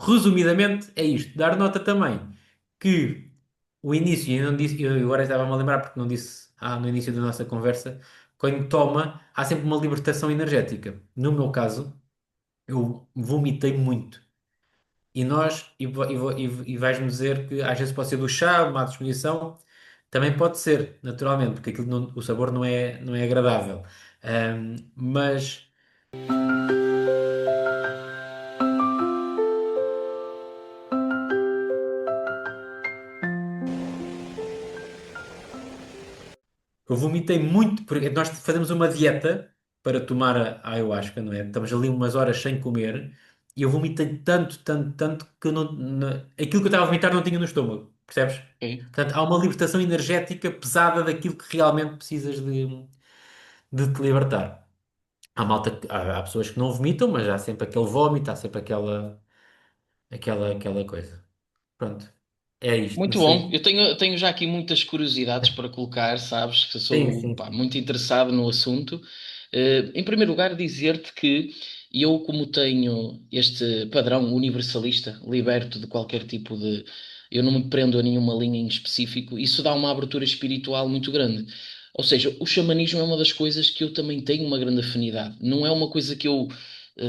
resumidamente, é isto. Dar nota também que o início, eu não disse, eu agora estava-me a lembrar porque não disse no início da nossa conversa, quando toma, há sempre uma libertação energética. No meu caso, eu vomitei muito. E nós, e vais-me dizer que às vezes pode ser do chá, má disposição, também pode ser, naturalmente, porque aquilo o sabor não é agradável. Mas eu vomitei muito, porque nós fazemos uma dieta para tomar a ayahuasca, não é? Estamos ali umas horas sem comer e eu vomitei tanto, tanto, tanto que eu aquilo que eu estava a vomitar não tinha no estômago, percebes? Ok. Portanto, há uma libertação energética pesada daquilo que realmente precisas de te libertar. Há pessoas que não vomitam, mas há sempre aquele vómito, há sempre aquela coisa. Pronto, é isto, não Muito bom. sei. Eu tenho já aqui muitas curiosidades para colocar, sabes, que eu Sim, sou, sim, pá, sim. muito interessado no assunto. Em primeiro lugar, dizer-te que eu, como tenho este padrão universalista, liberto de qualquer tipo de. Eu não me prendo a nenhuma linha em específico, isso dá uma abertura espiritual muito grande. Ou seja, o xamanismo é uma das coisas que eu também tenho uma grande afinidade. Não é uma coisa que eu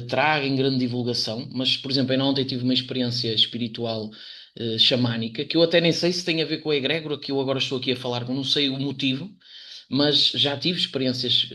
trago em grande divulgação, mas, por exemplo, ainda ontem tive uma experiência espiritual xamânica, que eu até nem sei se tem a ver com a egrégora que eu agora estou aqui a falar, não sei o motivo, mas já tive experiências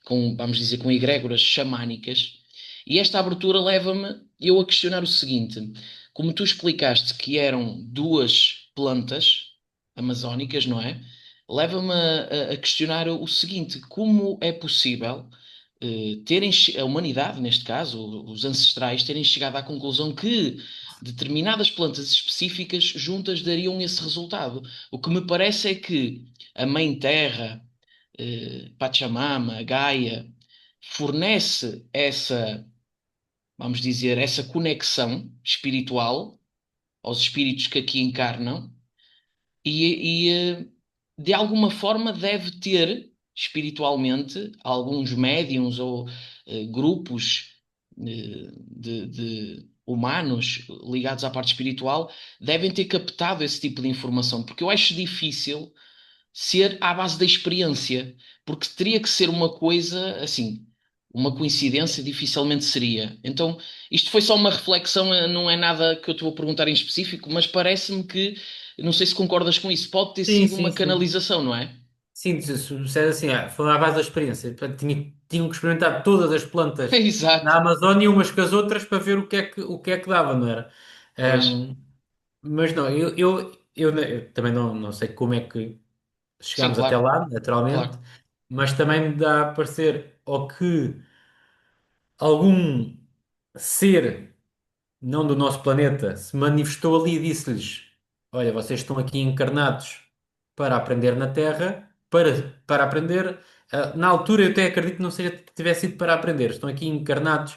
com, vamos dizer, com egrégoras xamânicas, e esta abertura leva-me eu a questionar o seguinte: como tu explicaste que eram duas plantas amazónicas, não é? Leva-me a questionar o seguinte: como é possível a humanidade, neste caso, os ancestrais, terem chegado à conclusão que determinadas plantas específicas juntas dariam esse resultado? O que me parece é que a Mãe Terra, Pachamama, Gaia, fornece essa, vamos dizer, essa conexão espiritual aos espíritos que aqui encarnam e, de alguma forma deve ter espiritualmente alguns médiums ou grupos de humanos ligados à parte espiritual devem ter captado esse tipo de informação, porque eu acho difícil ser à base da experiência, porque teria que ser uma coisa assim, uma coincidência dificilmente seria. Então, isto foi só uma reflexão, não é nada que eu te vou perguntar em específico, mas parece-me que, não sei se concordas com isso, pode ter Sim, sido sim, uma sim. canalização, não é? Sim, se disser assim, foi à base da experiência. Portanto, tinham que experimentar todas as plantas Exato. da Amazónia umas com as outras para ver o que é que dava, não era? Pois, Ahm, mas não, eu também não sei como é que sim, chegámos até claro, lá, naturalmente, claro. mas também me dá a parecer ou que algum ser não do nosso planeta, se manifestou ali e disse-lhes: Olha, vocês estão aqui encarnados para aprender na Terra, para aprender. Na altura, eu até acredito que não seja que tivesse sido para aprender, estão aqui encarnados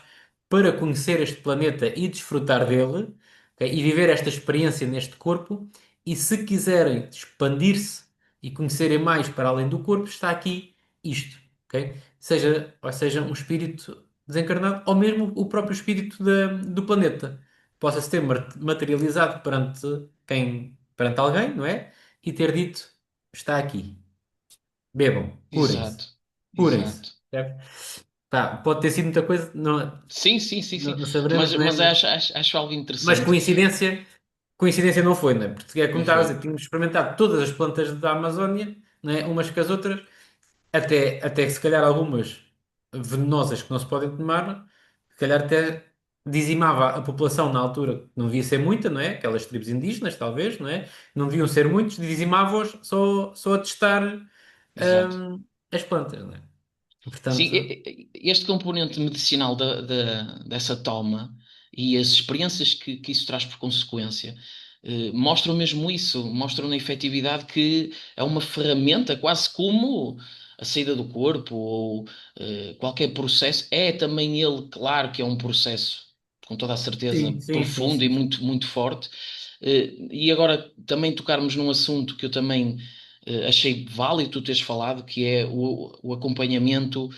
para conhecer este planeta e desfrutar dele, ok? E viver esta experiência neste corpo. E se quiserem expandir-se e conhecerem mais para além do corpo, está aqui isto, ok? Ou seja, um espírito desencarnado, ou mesmo o próprio espírito do planeta, possa se ter materializado perante alguém, não é? E ter dito: está aqui, bebam, curem-se, Exato, curem-se. exato. Certo? Pá, pode ter sido muita coisa, não, Sim, sim, sim, sim. não saberemos, Mas, não é? mas Mas, acho algo mas interessante. coincidência não foi, não é? Porque é como Não estava a foi? dizer, tínhamos experimentado todas as plantas da Amazónia, não é? Umas com as outras, até que se calhar algumas venenosas que não se podem tomar, se calhar até dizimava a população na altura, que não devia ser muita, não é? Aquelas tribos indígenas, talvez, não é? Não deviam ser muitos, dizimava-os só a testar Exato. as plantas, não é? Sim, Portanto, este componente medicinal dessa toma e as experiências que isso traz por consequência mostram mesmo isso, mostram na efetividade que é uma ferramenta, quase como a saída do corpo ou qualquer processo. É também ele, claro que é um processo, com toda a certeza, sim, sim, sim, profundo e sim, sim. muito, muito forte. E agora também tocarmos num assunto que eu também achei válido tu teres falado, que é o acompanhamento,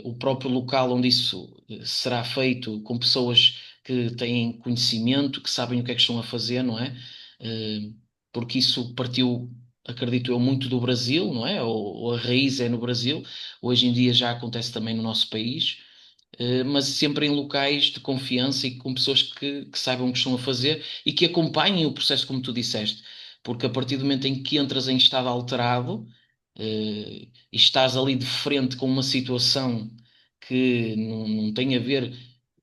o próprio local onde isso será feito, com pessoas que têm conhecimento, que sabem o que é que estão a fazer, não é? Eh, Porque isso partiu, acredito eu, muito do Brasil, não é? Ou a raiz é no Brasil. Hoje em dia já acontece também no nosso país, mas sempre em locais de confiança e com pessoas que saibam o que estão a fazer e que acompanhem o processo, como tu disseste. Porque a partir do momento em que entras em estado alterado, e estás ali de frente com uma situação que não tem a ver,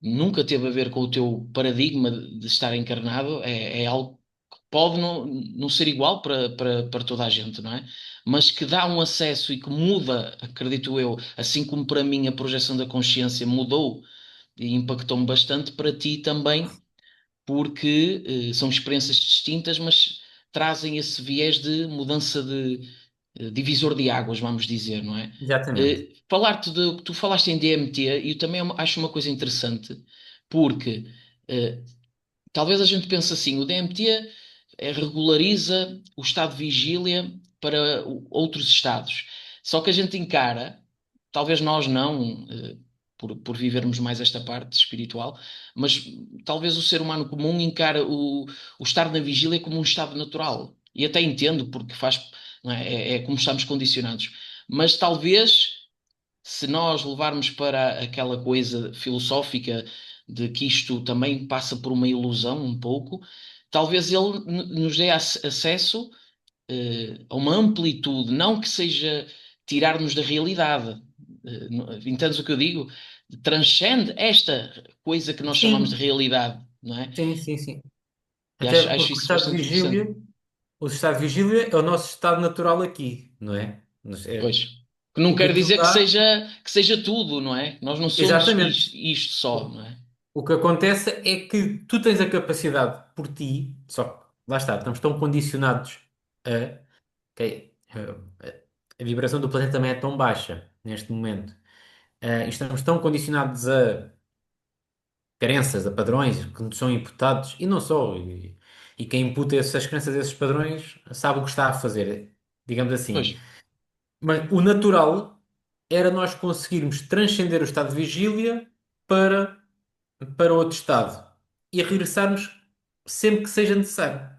nunca teve a ver com o teu paradigma de estar encarnado, é algo que pode não ser igual para toda a gente, não é? Mas que dá um acesso e que muda, acredito eu, assim como para mim a projeção da consciência mudou e impactou-me bastante, para ti também, porque são experiências distintas, mas trazem esse viés de mudança de divisor de águas, vamos dizer, não é? Exatamente. Falar-te de, tu falaste em DMT e eu também acho uma coisa interessante, porque eh, talvez a gente pense assim, o DMT regulariza o estado de vigília para outros estados. Só que a gente encara, talvez nós não, por vivermos mais esta parte espiritual, mas talvez o ser humano comum encara o estar na vigília como um estado natural. E até entendo, porque faz, não é, é como estamos condicionados. Mas talvez se nós levarmos para aquela coisa filosófica de que isto também passa por uma ilusão um pouco, talvez ele nos dê acesso a uma amplitude, não que seja tirar-nos da realidade. Entendes o que eu digo? Transcende esta coisa que nós chamamos de Sim, realidade, não é? sim, sim, sim. E Até acho porque isso bastante interessante. o estado de vigília é o nosso estado natural aqui, não é? Pois. Que não O que quer aquilo dizer dá, que seja tudo, não é? Nós não somos exatamente. isto só, O, não é? o que acontece é que tu tens a capacidade por ti, só que lá está, estamos tão condicionados a, ok, a vibração do planeta também é tão baixa neste momento. E estamos tão condicionados a crenças, a padrões que nos são imputados, e não só. E quem imputa essas crenças, esses padrões, sabe o que está a fazer, digamos Pois, assim. Mas o natural era nós conseguirmos transcender o estado de vigília para, para outro estado e regressarmos sempre que seja necessário.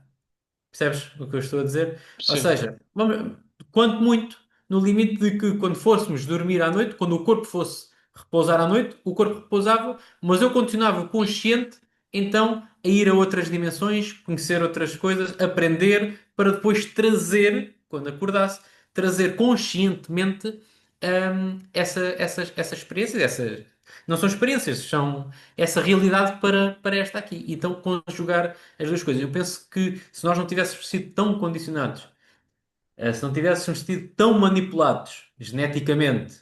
Percebes o que eu estou a dizer? Ou percebo. seja, quanto muito, no limite de que quando fôssemos dormir à noite, quando o corpo fosse repousar à noite, o corpo repousava, mas eu continuava consciente, então, a ir a outras dimensões, conhecer outras coisas, aprender, para depois trazer, quando acordasse, trazer conscientemente, essas experiências, não são experiências, são essa realidade para esta aqui. Então, conjugar as duas coisas. Eu penso que se nós não tivéssemos sido tão condicionados, se não tivéssemos sido tão manipulados geneticamente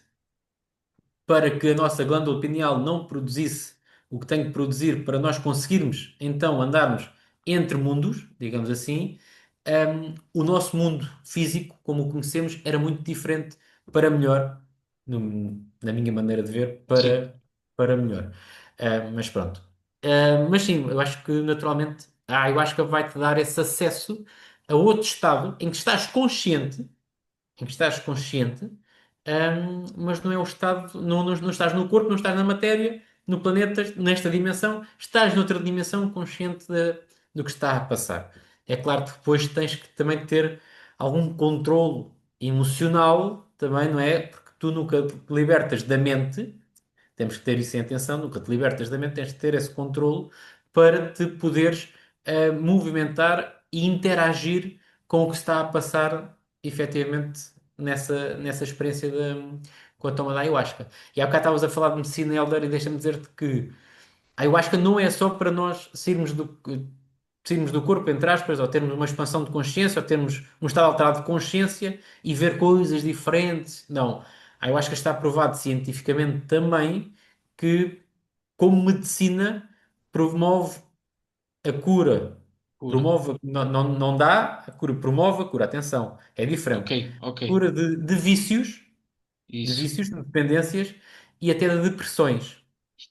para que a nossa glândula pineal não produzisse o que tem que produzir para nós conseguirmos então andarmos entre mundos, digamos assim, o nosso mundo físico, como o conhecemos, era muito diferente para melhor, na minha maneira de ver, Sim, para melhor. Mas pronto. Mas sim, eu acho que naturalmente a ayahuasca vai-te dar esse acesso a outro estado em que estás consciente, mas não é o estado, não estás no corpo, não estás na matéria, no planeta, nesta dimensão, estás noutra dimensão consciente do que está a passar. É claro que depois tens que também ter algum controle emocional, também, não é? Porque tu nunca te libertas da mente, temos que ter isso em atenção, nunca te libertas da mente, tens de ter esse controle para te poderes movimentar e interagir com o que está a passar efetivamente nessa experiência com a toma da ayahuasca. E há bocado estavas a falar de medicina elder e deixa-me dizer-te que a ayahuasca não é só para nós sairmos do corpo, entre aspas, ou termos uma expansão de consciência, ou termos um estado alterado de consciência e ver coisas diferentes. Não. A ayahuasca está provado cientificamente também que, como medicina, promove a cura. cura. Não dá a cura, promove a cura. Atenção, é Ok, diferente. ok. Cura de vícios, Isso. de dependências e até de depressões.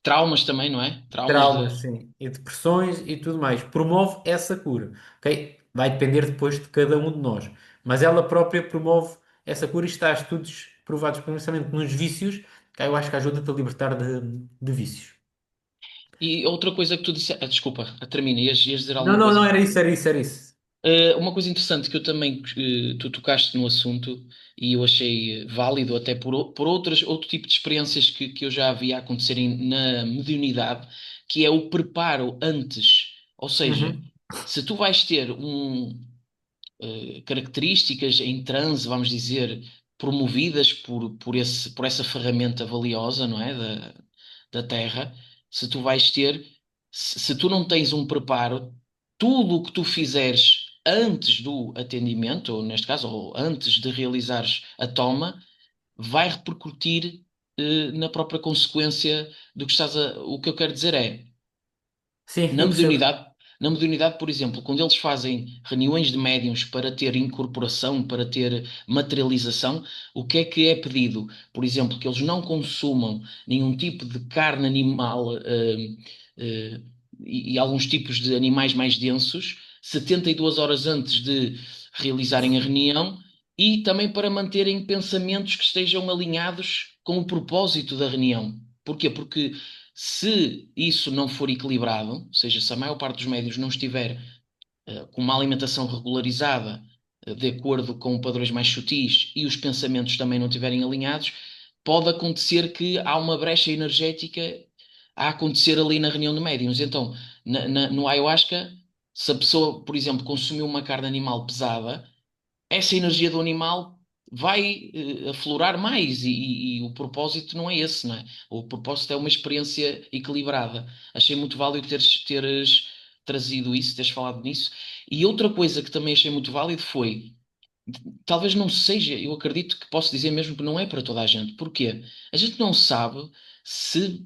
Traumas também, não é? Traumas Traumas, de. sim, e depressões e tudo mais. Promove essa cura, ok? Vai depender depois de cada um de nós. Mas ela própria promove essa cura e está há estudos provados, principalmente nos vícios, que eu acho que ajuda-te a libertar de vícios. E outra coisa que tu disse, desculpa, termina, ias dizer Não, alguma não, coisa? não, era isso, era isso, era isso. Uma coisa interessante que eu também, tu tocaste no assunto e eu achei válido até por outro tipo de experiências que eu já havia acontecerem na mediunidade, que é o preparo antes. Ou seja, Uhum. se tu vais ter características em transe, vamos dizer, promovidas por essa ferramenta valiosa, não é? Da Terra, se tu vais ter, se tu não tens um preparo, tudo o que tu fizeres antes do atendimento, ou neste caso, ou antes de realizares a toma, vai repercutir, na própria consequência do que estás a. O que eu quero dizer é. Sim, Na eu percebo. mediunidade, na mediunidade, por exemplo, quando eles fazem reuniões de médiuns para ter incorporação, para ter materialização, o que é pedido? Por exemplo, que eles não consumam nenhum tipo de carne animal, eh, e alguns tipos de animais mais densos, 72 horas antes de realizarem a reunião, e também para manterem pensamentos que estejam alinhados com o propósito da reunião. Porquê? Porque se isso não for equilibrado, ou seja, se a maior parte dos médios não estiver com uma alimentação regularizada, de acordo com padrões mais sutis e os pensamentos também não estiverem alinhados, pode acontecer que há uma brecha energética a acontecer ali na reunião de médiuns. Então, no ayahuasca, se a pessoa, por exemplo, consumiu uma carne animal pesada, essa energia do animal vai aflorar mais e o propósito não é esse, não é? O propósito é uma experiência equilibrada. Achei muito válido teres trazido isso, teres falado nisso. E outra coisa que também achei muito válido foi, talvez não seja, eu acredito que posso dizer mesmo que não é para toda a gente. Porquê? A gente não sabe se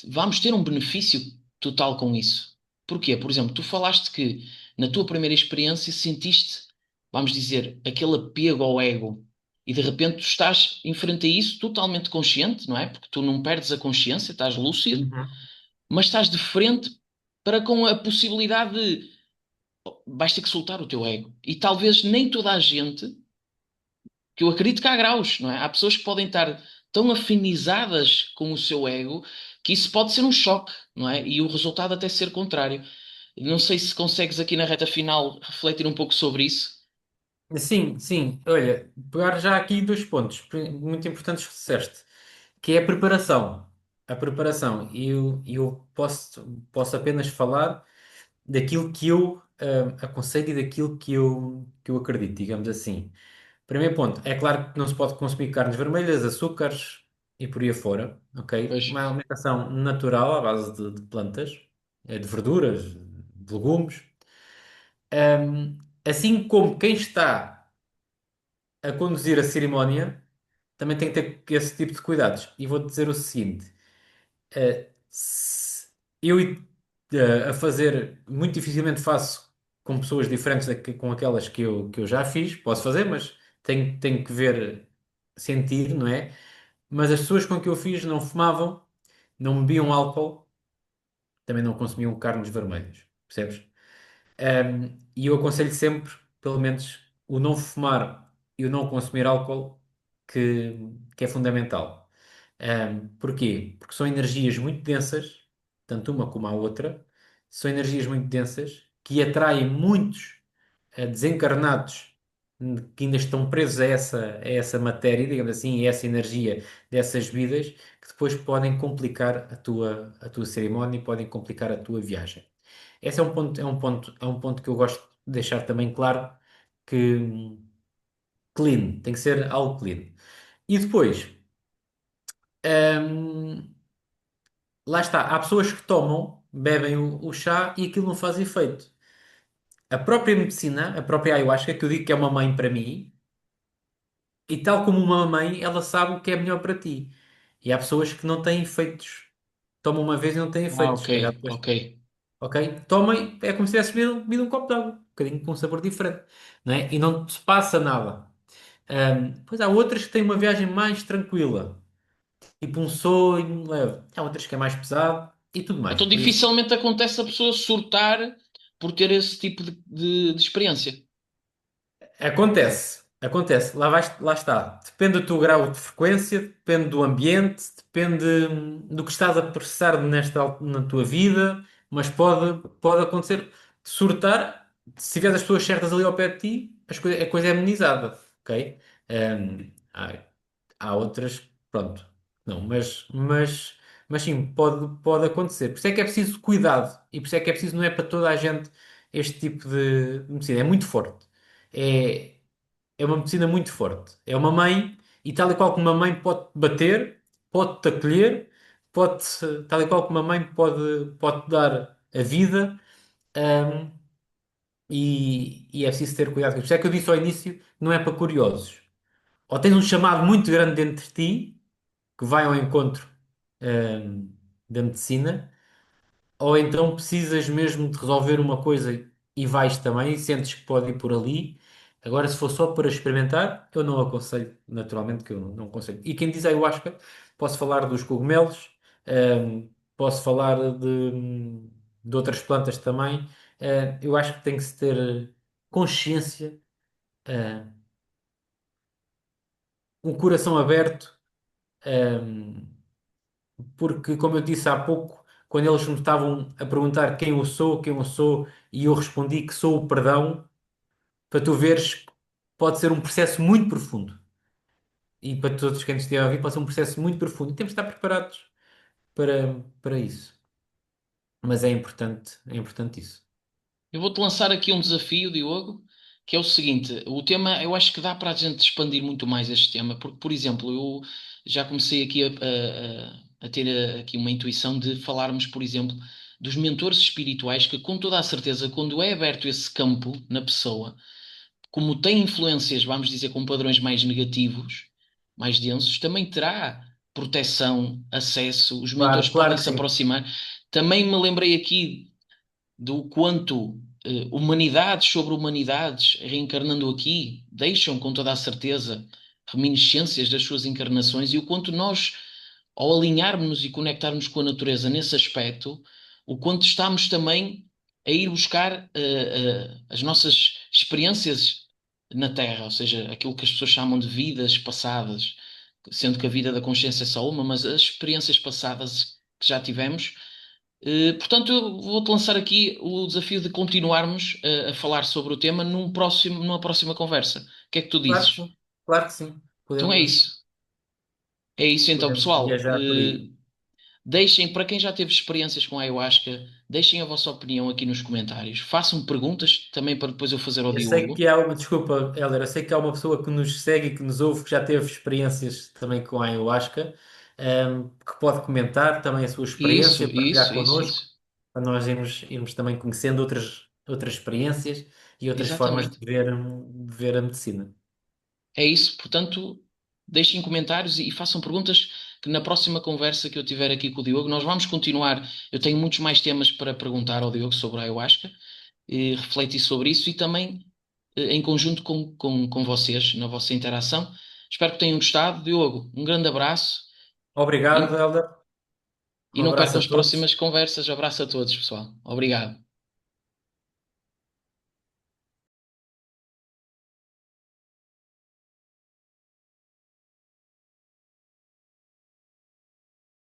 vamos ter um benefício total com isso. Porquê? Por exemplo, tu falaste que na tua primeira experiência sentiste, vamos dizer, aquele apego ao ego e de repente tu estás em frente a isso totalmente consciente, não é? Porque tu não perdes a consciência, estás lúcido, Uhum. mas estás de frente para com a possibilidade de vais ter que soltar o teu ego. E talvez nem toda a gente, que eu acredito que há graus, não é? Há pessoas que podem estar tão afinizadas com o seu ego que isso pode ser um choque, não é? E o resultado até ser contrário. Não sei se consegues aqui na reta final refletir um pouco sobre isso. Sim, sim. Olha, pegar já aqui dois pontos muito importantes que disseste, que é a preparação. A preparação. Eu posso apenas falar daquilo que eu aconselho e daquilo que eu acredito, digamos assim. Primeiro ponto, é claro que não se pode consumir carnes vermelhas, açúcares e por aí afora, ok? Pois, Uma alimentação natural à base de plantas, de verduras, de legumes. Assim como quem está a conduzir a cerimónia também tem que ter esse tipo de cuidados. E vou-te dizer o seguinte: se eu a fazer, muito dificilmente faço com pessoas diferentes com aquelas que eu já fiz, posso fazer, mas tenho que ver, sentir, não é? Mas as pessoas com que eu fiz não fumavam, não bebiam álcool, também não consumiam carnes vermelhas, percebes? E eu aconselho sempre, pelo menos, o não fumar e o não consumir álcool, que é fundamental. Porquê? Porque são energias muito densas, tanto uma como a outra, são energias muito densas que atraem muitos desencarnados que ainda estão presos a essa matéria, digamos assim, a essa energia dessas vidas, que depois podem complicar a tua cerimónia e podem complicar a tua viagem. Esse é um ponto que eu gosto de deixar também claro que clean, tem que ser algo clean. E depois, hum, lá está, há pessoas que tomam, bebem o chá e aquilo não faz efeito. A própria medicina, a própria ayahuasca, que eu digo que é uma mãe para mim, e tal como uma mãe, ela sabe o que é melhor para ti. E há pessoas que não têm efeitos. Tomam uma vez e não têm efeitos. ok, Se calhar depois, ok. ok? Tomem, é como se tivesse bebido um copo de água, um bocadinho com um sabor diferente, não é? E não te passa nada. Pois há outras que têm uma viagem mais tranquila, tipo um sonho leve. Há outras que é mais pesado e tudo mais. Então Por isso, dificilmente acontece a pessoa surtar por ter esse tipo de experiência. acontece. Acontece, lá está. Depende do teu grau de frequência, depende do ambiente, depende do que estás a processar na tua vida, mas pode acontecer surtar, se tiveres as pessoas certas ali ao pé de ti, a coisa é amenizada, ok? Há outras, pronto, não, mas sim, pode acontecer. Por isso é que é preciso cuidado e por isso é que é preciso, não é para toda a gente este tipo de medicina, é muito forte. É, é uma medicina muito forte. É uma mãe, e tal e qual como uma mãe pode-te bater, pode-te acolher, tal e qual como uma mãe pode dar a vida, hum, e é preciso ter cuidado com isso. Por isso é que eu disse ao início, não é para curiosos. Ou tens um chamado muito grande dentro de ti, que vai ao encontro, da medicina, ou então precisas mesmo de resolver uma coisa e vais também, e sentes que pode ir por ali. Agora, se for só para experimentar, eu não aconselho, naturalmente, que eu não aconselho. E quem diz ayahuasca, posso falar dos cogumelos, posso falar de outras plantas também. Eu acho que tem que se ter consciência, ah, um coração aberto, ah, porque, como eu disse há pouco, quando eles me estavam a perguntar quem eu sou, e eu respondi que sou o perdão, para tu veres que pode ser um processo muito profundo. E para todos quem nos estiver a ouvir, pode ser um processo muito profundo. E temos de estar preparados para isso. Mas é importante isso. Eu vou-te lançar aqui um desafio, Diogo, que é o seguinte: o tema, eu acho que dá para a gente expandir muito mais este tema, porque, por exemplo, eu já comecei aqui a ter aqui uma intuição de falarmos, por exemplo, dos mentores espirituais, que com toda a certeza, quando é aberto esse campo na pessoa, como tem influências, vamos dizer, com padrões mais negativos, mais densos, também terá proteção, acesso, os mentores Claro, podem claro que se sim. aproximar. Também me lembrei aqui do quanto humanidades sobre humanidades reencarnando aqui deixam com toda a certeza reminiscências das suas encarnações e o quanto nós, ao alinharmos e conectarmos com a natureza nesse aspecto, o quanto estamos também a ir buscar as nossas experiências na Terra, ou seja, aquilo que as pessoas chamam de vidas passadas, sendo que a vida da consciência é só uma, mas as experiências passadas que já tivemos. Portanto, eu vou-te lançar aqui o desafio de continuarmos a falar sobre o tema numa próxima conversa. O que é que tu Claro que dizes? sim. Claro que sim. Então é Podemos, isso. É isso então, podemos pessoal. viajar por aí. Deixem, para quem já teve experiências com a ayahuasca, deixem a vossa opinião aqui nos comentários. Façam perguntas também para depois eu fazer ao Eu sei Diogo. que há uma, desculpa, Helder, eu sei que há uma pessoa que nos segue e que nos ouve que já teve experiências também com a ayahuasca, que pode comentar também a sua Isso, experiência, isso, partilhar isso, connosco, isso. para nós irmos também conhecendo outras experiências e outras formas Exatamente. de ver a medicina. É isso. Portanto, deixem comentários e façam perguntas que na próxima conversa que eu tiver aqui com o Diogo, nós vamos continuar. Eu tenho muitos mais temas para perguntar ao Diogo sobre a ayahuasca e refletir sobre isso e também em conjunto com vocês, na vossa interação. Espero que tenham gostado. Diogo, um grande abraço Obrigado, e, Helder. e Um não abraço percam a as todos. próximas conversas. Abraço a todos, pessoal. Obrigado.